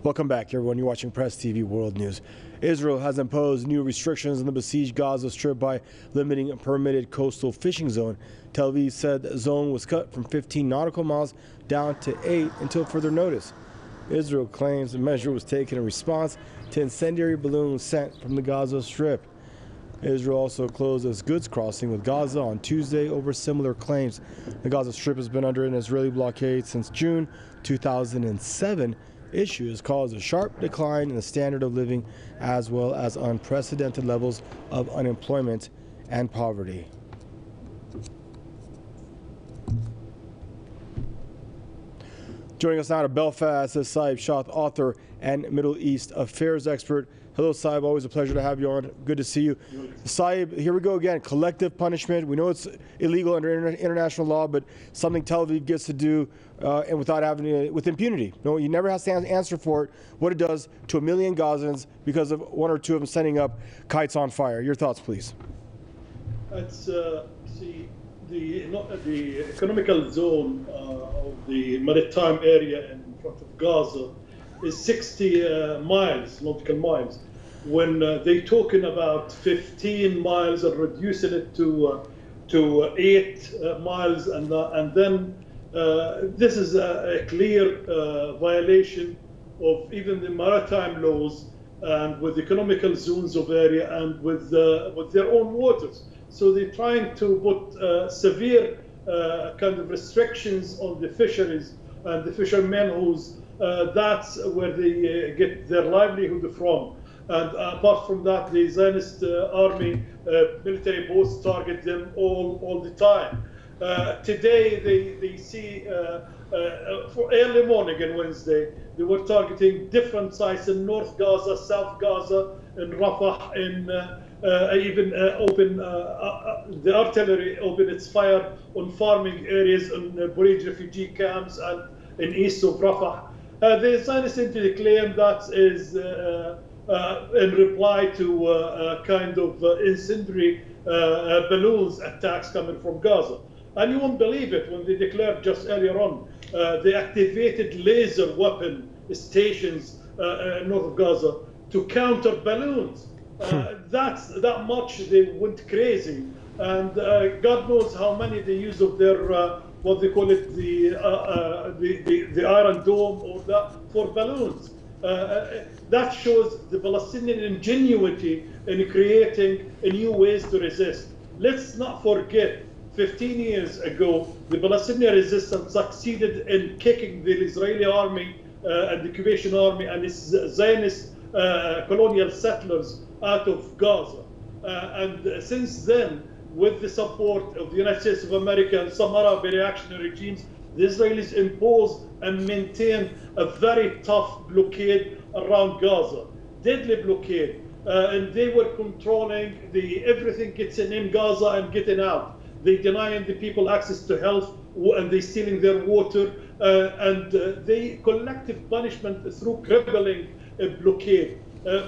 Welcome back, everyone. You're watching Press TV World News. Israel has imposed new restrictions on the besieged Gaza Strip by limiting a permitted coastal fishing zone. Tel Aviv said the zone was cut from 15 nautical miles down to 8 until further notice. Israel claims the measure was taken in response to incendiary balloons sent from the Gaza Strip. Israel also closed its goods crossing with Gaza on Tuesday over similar claims. The Gaza Strip has been under an Israeli blockade since June 2007. Issue has caused a sharp decline in the standard of living as well as unprecedented levels of unemployment and poverty. Joining us now to Belfast is Saeb Shaath, author and Middle East affairs expert. Hello, Saeb. Always a pleasure to have you on. Good to see you. Saeb, here we go again. Collective punishment. We know it's illegal under international law, but something Tel Aviv gets to do and without having with impunity. No, you never have to answer for it. What it does to 1 million Gazans because of one or two of them setting up kites on fire. Your thoughts, please. It's the economical zone of the maritime area in front of Gaza is 60 miles, nautical miles. When they're talking about 15 miles and reducing it to 8 miles, and then this is a clear violation of even the maritime laws and with economical zones of area and with their own waters. So they're trying to put severe kind of restrictions on the fisheries and the fishermen who's that's where they get their livelihood from. And apart from that, the Zionist army military boats target them all the time. Today, they see for early morning on Wednesday, they were targeting different sites in North Gaza, South Gaza, in Rafah, in even open the artillery opened its fire on farming areas in Bureij refugee camps and in east of Rafah. The Zionists seem to claim that is in reply to kind of incendiary balloons attacks coming from Gaza. And you won't believe it when they declared just earlier on they activated laser weapon stations north of Gaza to counter balloons. That's that much they went crazy, and God knows how many they use of their what they call it the Iron Dome or that for balloons. That shows the Palestinian ingenuity in creating new ways to resist. Let's not forget, 15 years ago, the Palestinian resistance succeeded in kicking the Israeli army and the occupation army and its Zionist colonial settlers out of Gaza. And since then, with the support of the United States of America and some Arab reactionary regimes, the Israelis imposed and maintained a very tough blockade around Gaza, deadly blockade. And they were controlling everything gets in Gaza and getting out. They denying the people access to health, and they stealing their water, and they collective punishment through crippling a blockade.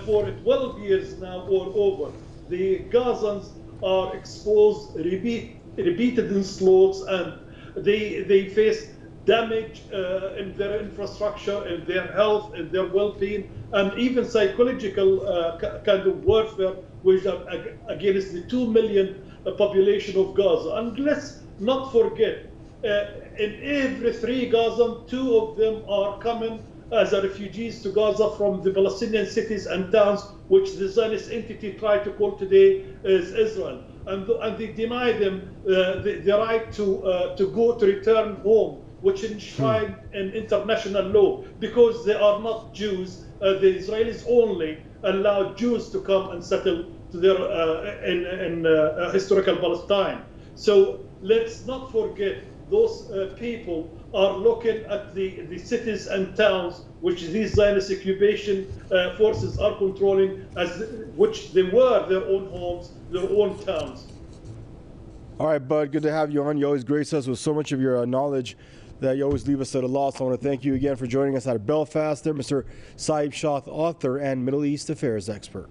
For 12 years now or over, the Gazans are exposed, repeated onslaughts, and they face damage in their infrastructure, in their health, in their well-being, and even psychological kind of warfare, which are against the 2 million population of Gaza. And let's not forget, in every 3 Gazans, 2 of them are coming as refugees to Gaza from the Palestinian cities and towns, which the Zionist entity tried to call today is Israel. And they deny them the right to return home, which is enshrined in international law, because they are not Jews. The Israelis only allow Jews to come and settle to their in historical Palestine. So let's not forget, those people are looking at the cities and towns which these Zionist occupation forces are controlling, as which they were their own homes, their own towns. All right, Bud, good to have you on. You always grace us with so much of your knowledge that you always leave us at a loss. I want to thank you again for joining us out of Belfast there, Mr. Saeb Shaath, author and Middle East affairs expert.